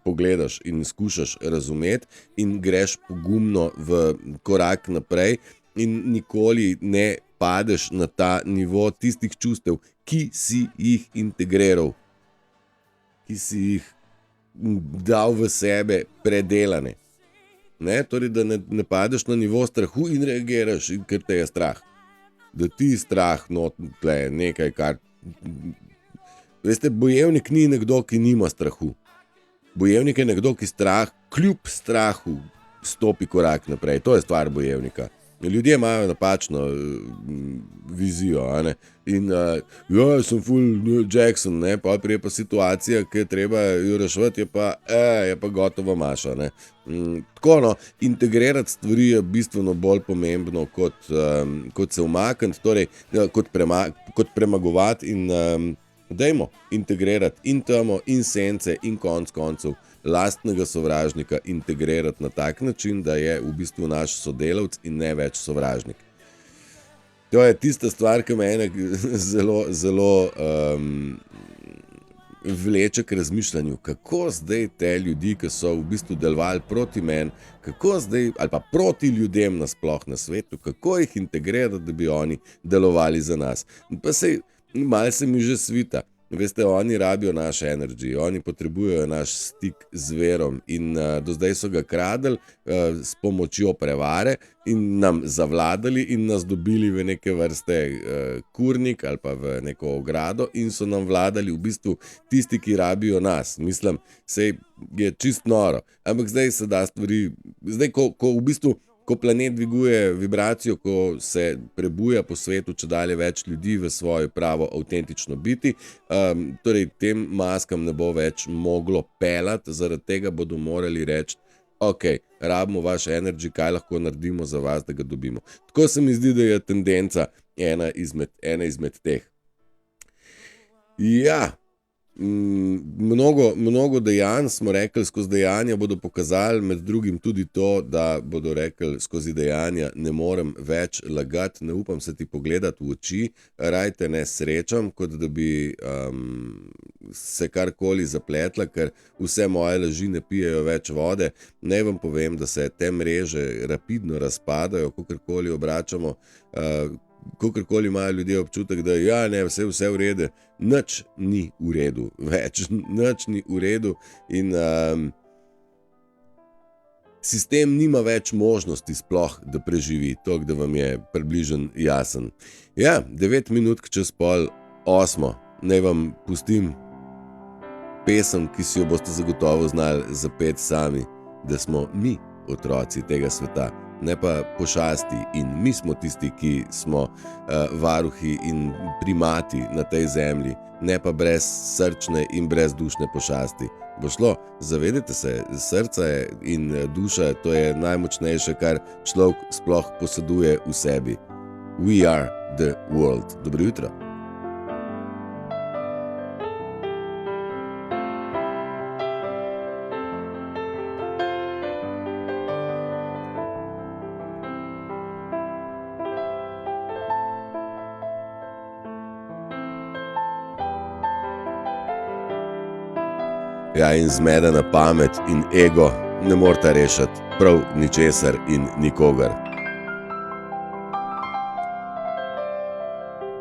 pogledaš in skušaš razumeti in greš pogumno v korak naprej in nikoli ne padeš na ta nivo tistih čustev, ki si jih integriral, ki si jih dal v sebe predelane. Torej, da ne padeš na nivo strahu in reagiraš, ker te je strah. Da ti strah tle nekaj, kar... Veste, bojevnik ni nekdo, ki nima strahu. Bojevnik je nekdo, ki kljub strahu stopi korak naprej. To je stvar bojevnika. Ljudje imajo napačno vizijo, in sem full Jackson, pa prije pa situacija, ki je treba jo reševati, je pa gotova maša, Tako, integrirati stvari je bistveno bolj pomembno, kot se umakniti, torej kot premagovati in dajmo integrirati in temo, in sence, in konc koncev lastnega sovražnika integrirati na tak način, da je v bistvu naš sodelavc in ne več sovražnik. To je tista stvar, ki mene zelo vleče k razmišljanju, kako zdaj te ljudi, ki so v bistvu delovali proti meni, kako zdaj, ali pa proti ljudem nasploh na svetu, kako jih integrirati, da bi oni delovali za nas. Pa sej, malo se mi že svita. Veste, oni rabijo naš energy, oni potrebujejo naš stik z verom in do zdaj so ga kradli s pomočjo prevare in nam zavladali in nas dobili v neke vrste kurnik ali pa v neko ogrado in so nam vladali v bistvu tisti, ki rabijo nas. Mislim, sej je čist noro, ampak zdaj se da stvari, zdaj ko v bistvu ko planet dviguje vibracijo, ko se prebuja po svetu čedalje več ljudi v svoje pravo avtentično biti, torej tem maskam ne bo več moglo pelati, zaradi tega bodo morali reči, ok, rabimo vaš energy, kaj lahko naredimo za vas, da ga dobimo. Tako se mi zdi, da je tendenca ena izmed teh. Ja, mnogo dejanj smo rekli, skozi dejanja bodo pokazali, med drugim tudi to, da bodo rekli skozi dejanja, ne morem več lagati, ne upam se ti pogledati v oči, raj te ne srečam, kot da bi se karkoli zapletla, ker vse moje laži ne pijejo več vode. Naj vam povem, da se te mreže rapidno razpadajo, kakorkoli obračamo, kakorkoli imajo ljudje občutek, da ja, ne, vse v redu, nič ni v redu več, nič ni v redu in sistem nima več možnosti sploh, da preživi, toliko, da vam je približen jasen. Ja, 9 minut čez 7:30, naj vam pustim pesem, ki si jo boste zagotovo znali zapeti sami, da smo mi otroci tega sveta, ne pa pošasti in mi smo tisti, ki smo varuhi in primati na tej zemlji, ne pa brez srčne in brezdušne pošasti. Bo šlo, zavedajte se, srce in duša, to je najmočnejše, kar človek sploh poseduje v sebi. We are the world. Dobro jutro. Ja, in zmedena pamet in ego ne moreta rešiti prav ničesar in nikogar.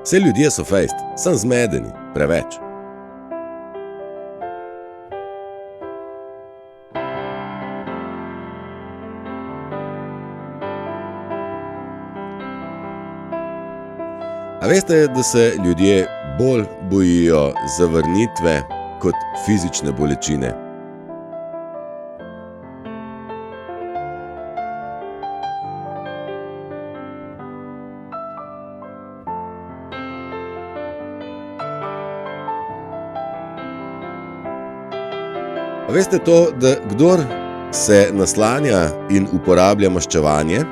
Vse ljudje so fejst, sem zmedeni, preveč. A veste, da se ljudje bolj bojijo zavrnitve kot fizične bolečine? A veste to, da kdor se naslanja in uporablja maščevanje,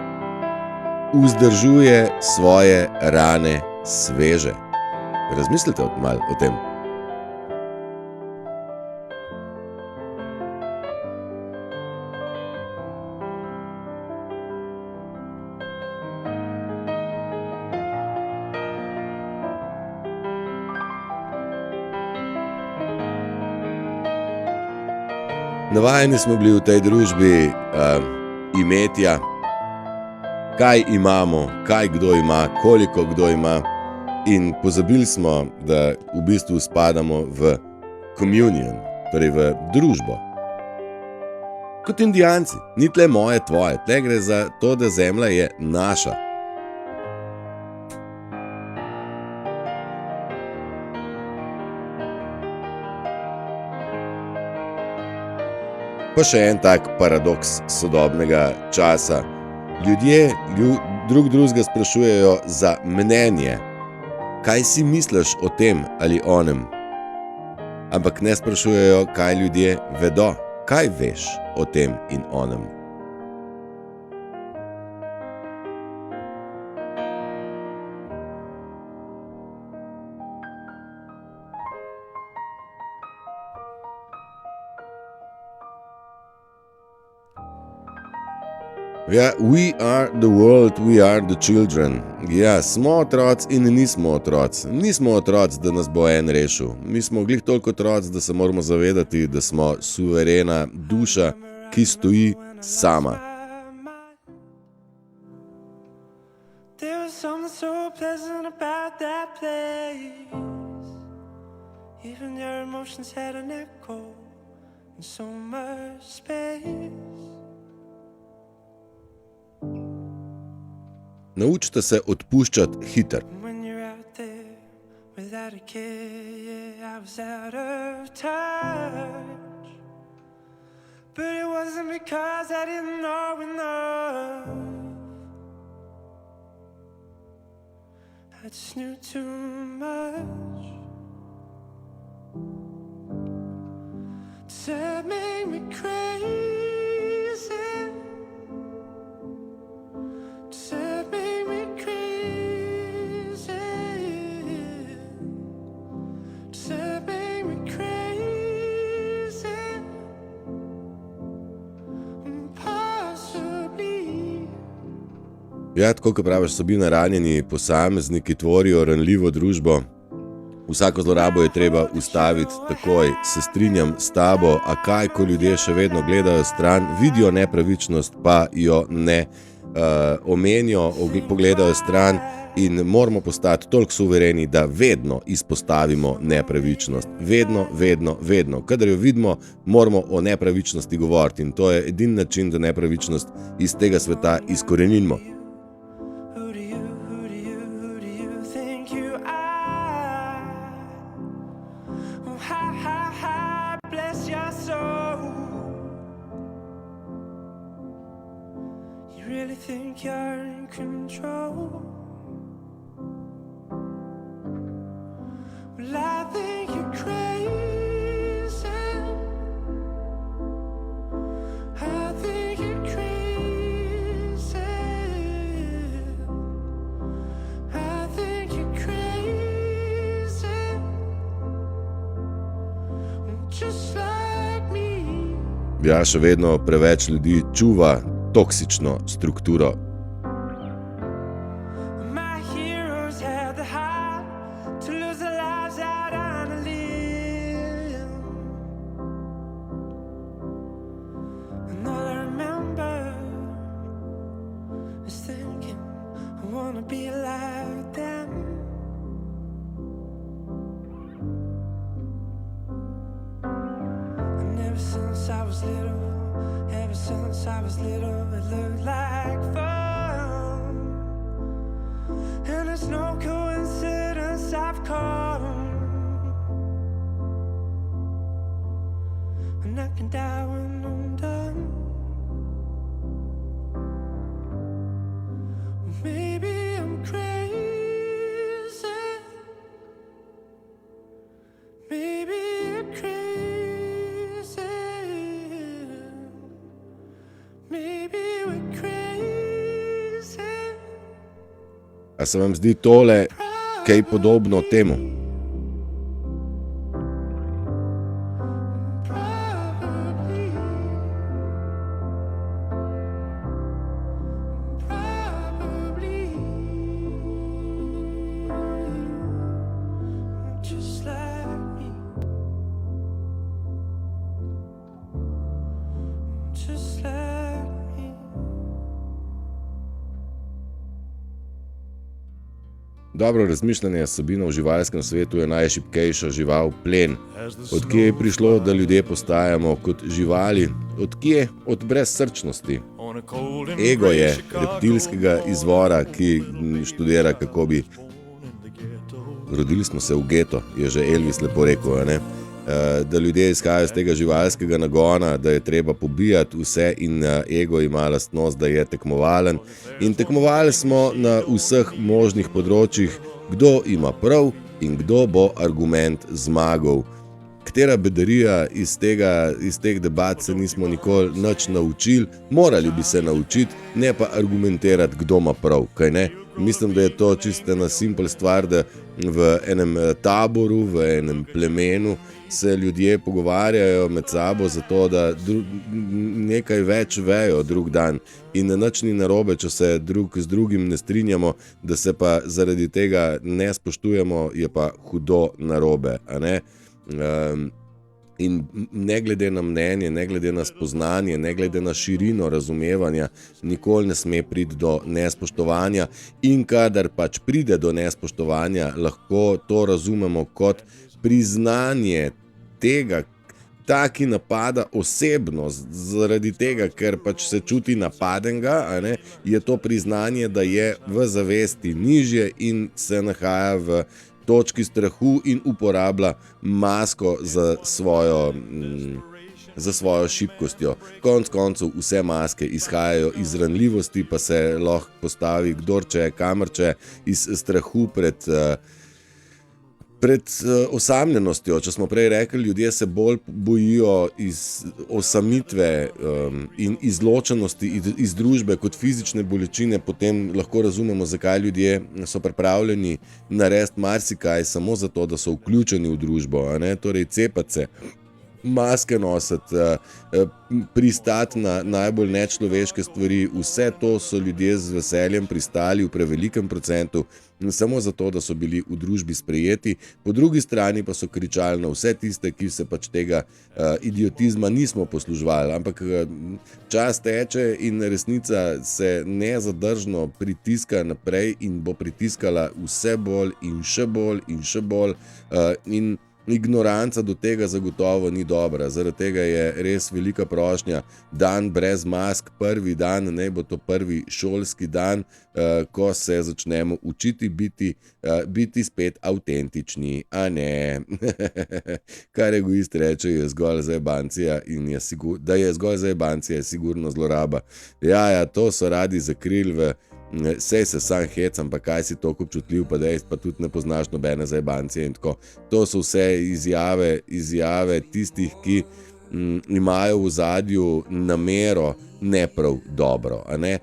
vzdržuje svoje rane sveže? Razmislite malo o tem. Navajeni smo bili v tej družbi imetja, kaj imamo, kaj kdo ima, koliko kdo ima, in pozabili smo, da v bistvu spadamo v communion, torej v družbo. Kot Indijanci, ni tle moje, tvoje, tle gre za to, da zemlja je naša. Pa še en tak paradoks sodobnega časa. Ljudje drugega sprašujejo za mnenje. Kaj si misliš o tem ali onem? Ampak ne sprašujejo, kaj ljudje vedo. Kaj veš o tem in onem? Ja, we are the world, we are the children. Ja, smo otroci in nismo otroci. Nismo otroci, da nas bo en rešil. Mi smo glih toliko otroci, da se moramo zavedati, da smo suverena duša, ki stoji sama. There was something so pleasant about that place. Even your emotions had an echo in so much space. Naučite se odpuščati hiter. When you're out there without a care, yeah, I was out of touch. But it wasn't because I didn't know enough. I just knew too much. It made me crazy. It made me crazy. It made me crazy. Possibly. Ja, tako kot praviš, Sabina, ranjeni posamezniki tvorijo ranljivo družbo. Vsako zlorabo je treba ustaviti takoj. Se strinjam s tabo, a kaj, ko ljudje še vedno gledajo stran, vidijo nepravičnost, pa jo ne omenijo, pogledajo stran in moramo postati toliko suvereni, da vedno izpostavimo nepravičnost. Vedno, vedno, vedno. Kadar jo vidimo, moramo o nepravičnosti govoriti in to je edini način, da nepravičnost iz tega sveta izkorenimo. Really think you're in control? Well, I think you're crazy. I think you're crazy. I think you're crazy. Just like me. Ja, še vedno preveč ljudi čuva toksično strukturo. My heroes had the heart to lose their lives out on a limb. And all I remember is thinking I wanna be like them. And ever since I was little, ever since I was little, it looked like fun. And it's no coincidence I've come. And I can die when I'm done. Maybe I'm crazy. Maybe you're crazy. Maybe we're crazy. A se vam zdi tole kaj podobno temu? Probably. Probably. Just like me. Just like me. Dobro razmišljanje, Sabina, v živalskem svetu je najšibkejša žival plen. Od kje je prišlo, da ljudje postajamo kot živali? Od kje? Od brezsrčnosti. Ego je reptilskega izvora, ki študira, kako bi... Rodili smo se v geto, je že Elvis lepo rekel, ne? Da ljudje izhajajo z tega živalskega nagona, da je treba pobijati vse in ego ima lastnost, da je tekmovalen. In tekmovali smo na vseh možnih področjih, kdo ima prav in kdo bo argument zmagal. Katera bedarija iz teh debat se nismo nikoli nič naučili, morali bi se naučiti, ne pa argumentirati, kdo ima prav, kaj ne? Mislim, da je to čisto ena simpel stvar, da v enem taboru, v enem plemenu se ljudje pogovarjajo med sabo zato, da nekaj več vejo drug dan in nič ni narobe, če se drug z drugim ne strinjamo, da se pa zaradi tega ne spoštujemo, je pa hudo narobe, a ne? In ne glede na mnenje, ne glede na spoznanje, ne glede na širino razumevanja, nikoli ne sme priti do nespoštovanja in kadar pač pride do nespoštovanja, lahko to razumemo kot priznanje tega, ki napada osebno, zaradi tega, ker pač se čuti napadenega, a ne, je to priznanje, da je v zavesti nižje in se nahaja v točki strahu in uporablja masko za svojo šibkostjo. Konec koncev vse maske izhajajo iz ranljivosti, pa se lahko postavi kdorče, kamorče, iz strahu pred osamljenostjo. Če smo prej rekli, ljudje se bolj bojijo iz osamitve in izločenosti iz družbe kot fizične bolečine, potem lahko razumemo, zakaj ljudje so pripravljeni narediti marsikaj samo zato, da so vključeni v družbo, a ne? Torej cepati se, maske nositi, pristati na najbolj nečloveške stvari, vse to so ljudje z veseljem pristali v prevelikem procentu, samo zato, da so bili v družbi sprejeti, po drugi strani pa so kričali na vse tiste, ki se pač tega idiotizma nismo posluževali, ampak čas teče in resnica se nezadržno pritiska naprej in bo pritiskala vse bolj in še bolj in še bolj in ignoranca do tega zagotovo ni dobra, zaradi tega je res velika prošnja, dan brez mask, prvi dan, naj bo to prvi šolski dan, ko se začnemo učiti biti spet avtentični, a ne. Kar egoist reče, je zgolj zajebancija in da je zgolj zajebancija, je sigurno zloraba. Ja, to so radi zakrili sej se sam hecam, pa kaj si toliko občutljiv, pa dejst, pa tudi ne poznaš nobene zajebancije in tako. To so vse izjave tistih, ki imajo v ozadju namero ne prav dobro, a ne?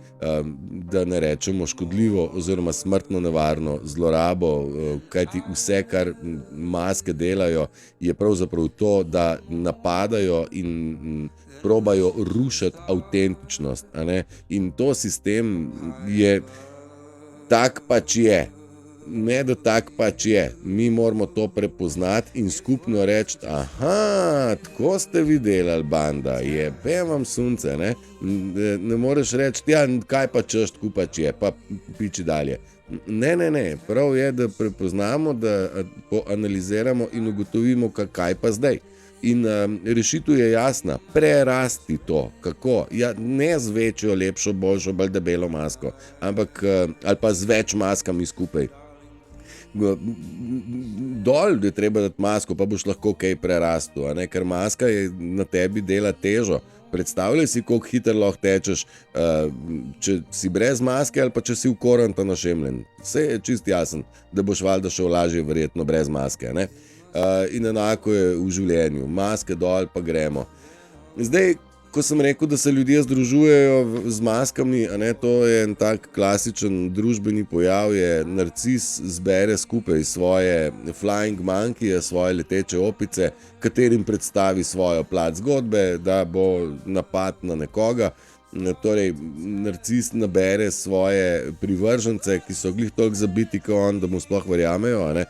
Da ne rečemo škodljivo oziroma smrtno nevarno zlorabo, kajti vse, kar maske delajo, je pravzaprav to, da napadajo in probajo rušiti avtentičnost, a ne? In to sistem je tak pač je. Ne, da tak pač je. Mi moramo to prepoznati in skupno reči, aha, tako ste vi delali, banda, jebem vam sunce, ne? Ne moreš reči, ja, kaj pa češ, tako pač je, pa piči dalje. Ne, prav je, da prepoznamo, da poanaliziramo in ugotovimo, kaj pa zdaj. In rešitev je jasna, prerasti to. Kako? Ja, ne z večjo, lepšo, boljšo, bolj debelo masko, ampak ali pa z več maskami skupaj. Dol je treba dati masko, pa boš lahko kaj prerastel, a ne? Ker maska je na tebi dela težo. Predstavljaj si, koliko hitro lahko tečeš, če si brez maske ali pa če si v koranta našemljen. Vse je čist jasen, da boš valjda šel lažje verjetno brez maske, ne? In enako je v življenju, maske dol pa gremo. Zdaj, ko sem rekel, da se ljudje združujejo z maskami, a ne, to je en tak klasičen družbeni pojav, je narcis zbere skupaj svoje flying monkeyje, svoje leteče opice, katerim predstavi svojo plat zgodbe, da bo napad na nekoga. Torej, narcis nabere svoje privržence, ki so glih toliko zabiti, kot on, da mu sploh verjamejo, a ne.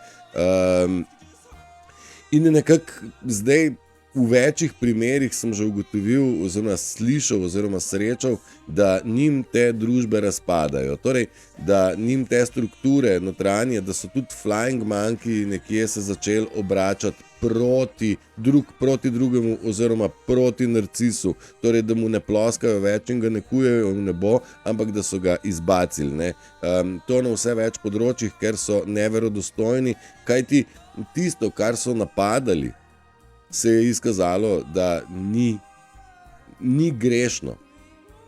In nekako zdaj v večjih primerih sem že ugotovil oziroma slišal oziroma srečal, da njim te družbe razpadajo. Torej, da njim te strukture notranje, da so tudi flying monkey nekje se začeli obračati drug proti drugemu oziroma proti narcisu. Torej, da mu ne ploskajo več in ga ne kujejo v nebo, ampak da so ga izbacili, ne. To na vse več področjih, ker so neverodostojni, kajti tisto, kar so napadali, se je izkazalo, da ni grešno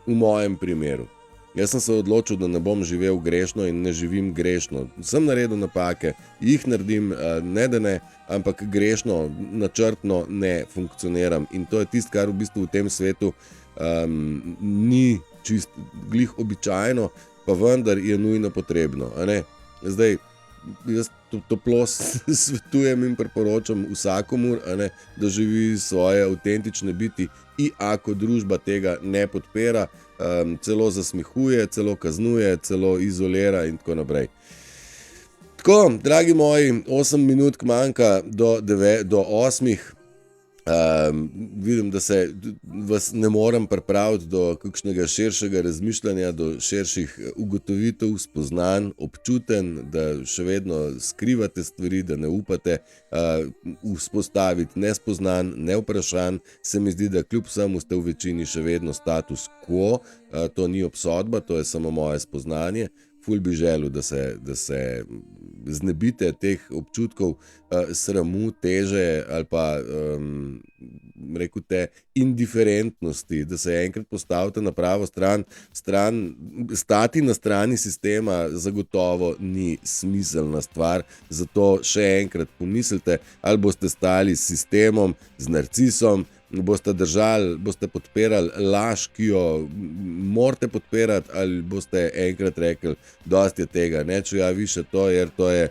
v mojem primeru. Jaz sem se odločil, da ne bom živel grešno in ne živim grešno. Sem naredil napake, jih naredim, ne da ne, ampak grešno, načrtno ne funkcioniram. In to je tisto, kar v bistvu v tem svetu ni čist glih običajno, pa vendar je nujno potrebno. A ne? Zdaj, jaz toplo svetujem in priporočam vsakomur, da živi svoje avtentične biti, in ako družba tega ne podpira, celo zasmehuje, celo kaznuje, celo izolira in tako naprej. Tako, dragi moji, 8 minut manjka do 8. Vidim, da se vas ne morem pripraviti do kakšnega širšega razmišljanja, do širših ugotovitev, spoznanj, občutenj, da še vedno skrivate stvari, da ne upate vzpostaviti nespoznanj, nevprašanj. Se mi zdi, da kljub vsemu ste v večini še vedno status quo, to ni obsodba, to je samo moje spoznanje. Ful bi želel, da se znebite teh občutkov sramu, teže ali pa rekel te indiferentnosti, da se enkrat postavite na pravo stran. Stati na strani sistema zagotovo ni smiselna stvar, zato še enkrat pomislite, ali boste stali s sistemom, z narcisom, boste držali, boste podpirali laž, ki jo morate podpirati, ali boste enkrat rekli, dosti je tega, ne čujavi še to, jer to je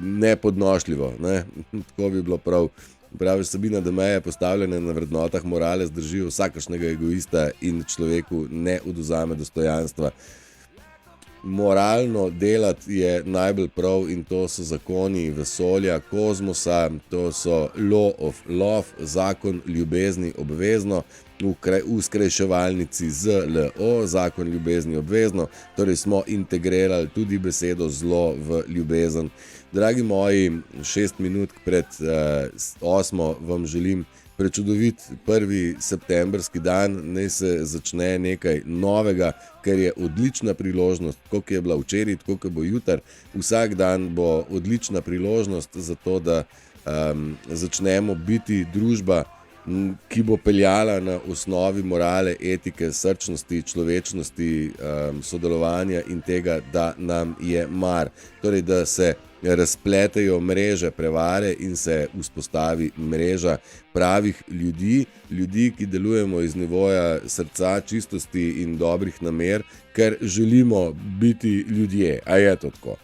nepodnošljivo. Ne? Tako bi bilo prav. Pravi Sabina, da meje postavljene na vrednotah morale zdržijo vsakršnega egoista in človeku ne odvzame dostojanstva. Moralno delati je najbolj prav in to so zakoni vesolja, kozmosa, to so law of love, zakon ljubezni obvezno, v skrajševalnici ZLO, zakon ljubezni obvezno, torej smo integrirali tudi besedo zlo v ljubezen. Dragi moji, 6 minut pred 8 vam želim prečudovit 1. septembrski dan, naj se začne nekaj novega, ker je odlična priložnost, tako je bila včeraj, tako bo jutri, vsak dan bo odlična priložnost za to, da začnemo biti družba, ki bo peljala na osnovi morale, etike, srčnosti, človečnosti, sodelovanja in tega, da nam je mar. Torej, da se razpletejo mreže prevare in se vzpostavi mreža pravih ljudi, ki delujemo iz nivoja srca, čistosti in dobrih namer, ker želimo biti ljudje. A je to tako?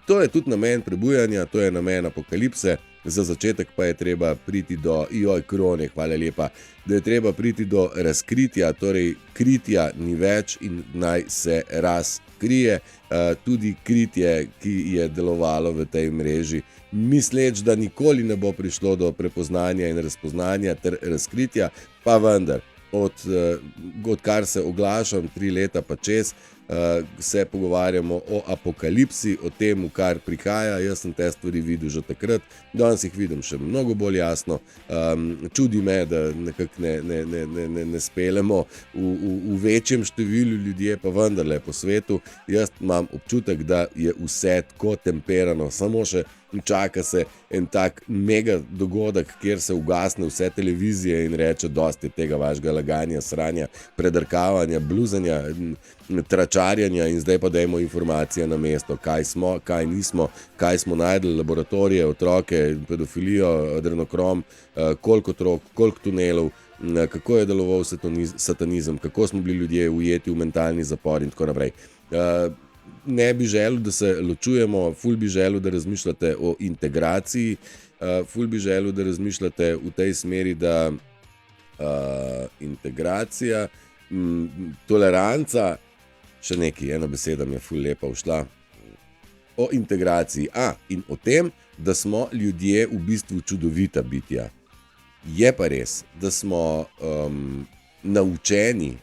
To je tudi namen prebujanja, to je namen apokalipse. Za začetek pa je treba priti do krone, hvala lepa, da je treba priti do razkritja, torej kritja ni več in naj se razkrije, tudi kritje, ki je delovalo v tej mreži, misleč, da nikoli ne bo prišlo do prepoznanja in razpoznanja ter razkritja, pa vendar, odkar se oglašam 3 leta pa čez, se pogovarjamo o apokalipsi, o tem, kar prihaja. Jaz sem te stvari videl že takrat, danes jih vidim še mnogo bolj jasno. Čudi me, da nekako ne spelemo v večjem številu ljudje, pa vendarle po svetu. Jaz imam občutek, da je vse tako temperano, samo še čaka se en tak mega dogodek, kjer se ugasne vse televizije in reče, dosti tega vašega laganja, sranja, predrkavanja, bluzanja, tračarjanja in zdaj pa dajmo informacije na mesto, kaj smo, kaj nismo, kaj smo najdli, laboratorije, otroke, pedofilijo, adrenokrom, koliko otrok, koliko tunelov, kako je deloval satanizem, kako smo bili ljudje ujeti v mentalni zapor in tako naprej. Ne bi želel, da se ločujemo, ful bi želel, da razmišljate o integraciji, ful bi želel, da razmišljate v tej smeri, da integracija, toleranca, še nekaj, ena beseda mi je ful lepa ušla, o integraciji, in o tem, da smo ljudje v bistvu čudovita bitja. Je pa res, da smo naučeni,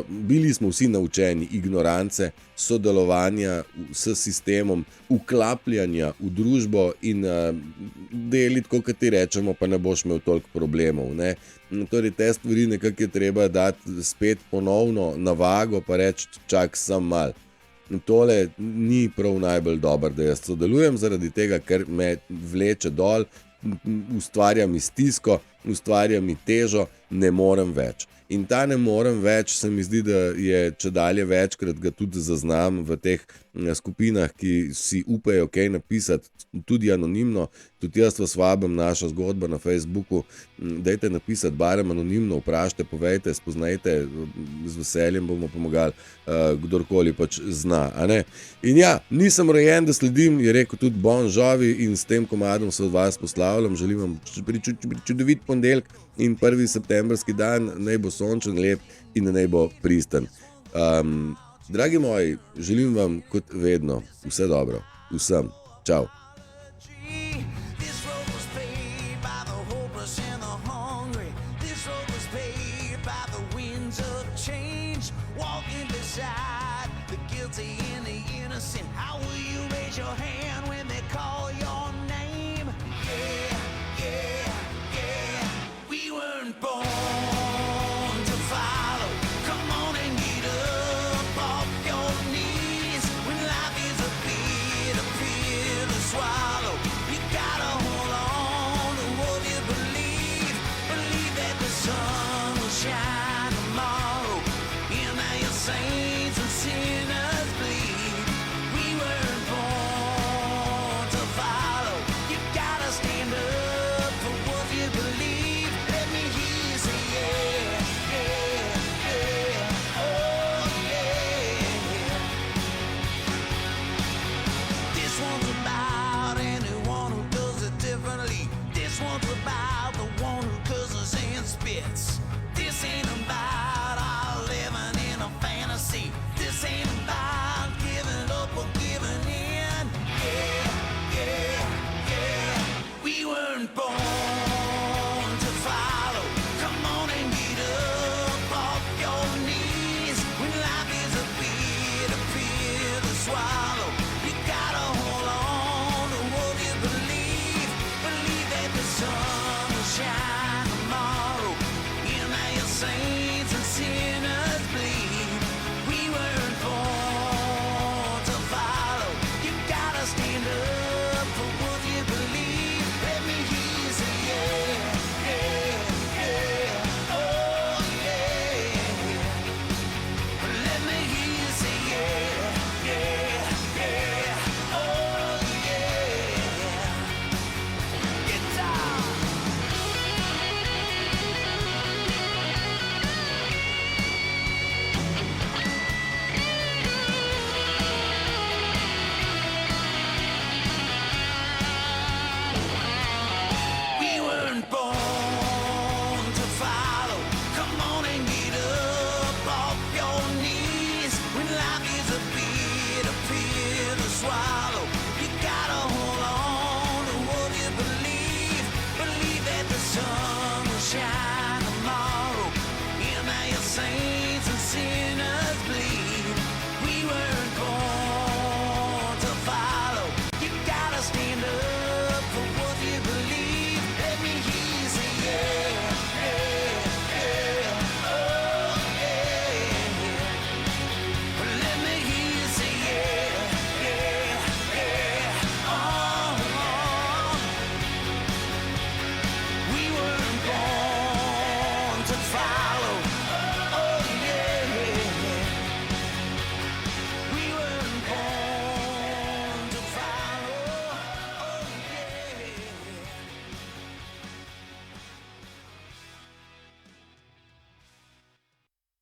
bili smo vsi naučeni ignorance, sodelovanja s sistemom, vklapljanja v družbo in deli, tako kot ti rečemo, pa ne boš imel toliko problemov. Ne? Torej, te stvari nekako je treba dati spet ponovno na vago, pa reči, čak sam mal. Tole ni prav najbolj dober, da jaz sodelujem zaradi tega, ker me vleče dol, ustvarja mi stisko, ustvarja mi težo, ne morem več. In ta ne morem več, se mi zdi, da je čedalje večkrat ga tudi zaznam v teh skupinah, ki si upajo kaj napisati, tudi anonimno. Tudi jaz vas vabim, naša zgodba na Facebooku, dajte napisati barem anonimno, vprašajte, povejte, spoznajte, z veseljem bomo pomagali, kdorkoli pač zna. A ne? In ja, nisem rojen, da sledim, je rekel tudi Bon Jovi, in s tem komadom se od vas poslavljam. Želim vam čudovit ponedeljek in 1. septembrski dan, naj bo sončen, lep in naj bo pristen. Dragi moji, želim vam kot vedno vse dobro, vsem, čau. This road was paved by the hopeless and the hungry. This road was paved by the winds of change. Walking beside the guilty and the innocent. How will you raise your hand when they call your name? Yeah, yeah, yeah. We weren't born to follow. Come on and get up off your knees. When life is a bitter pill to swallow, you gotta hold on to what you believe. Believe that the sun will shine tomorrow. And now your saints and sinners bleed. We weren't born to follow. You gotta stand up for what you believe. Let me hear you say yeah, yeah, yeah, oh yeah. This one's about anyone who does it differently. This one's about the one who cusses and spits. This ain't about our living in a fantasy. This ain't about giving up or giving in. Yeah, yeah, yeah. We weren't born to follow. Come on and get up off your knees. When life is a bitter pill to swallow, you gotta hold on to what you believe. Believe that the sun will shine tomorrow. And now your saints and sinners bleed. We weren't born to follow. You gotta stand up for what you believe. Let me hear you say yeah, yeah, yeah, oh yeah. Let me hear you say yeah, yeah, yeah, oh yeah. Guitar. We weren't born to follow. Come on and get up off your knees. When life is a bitter pill to swallow, you gotta hold on to what you believe. Believe that the sun will shine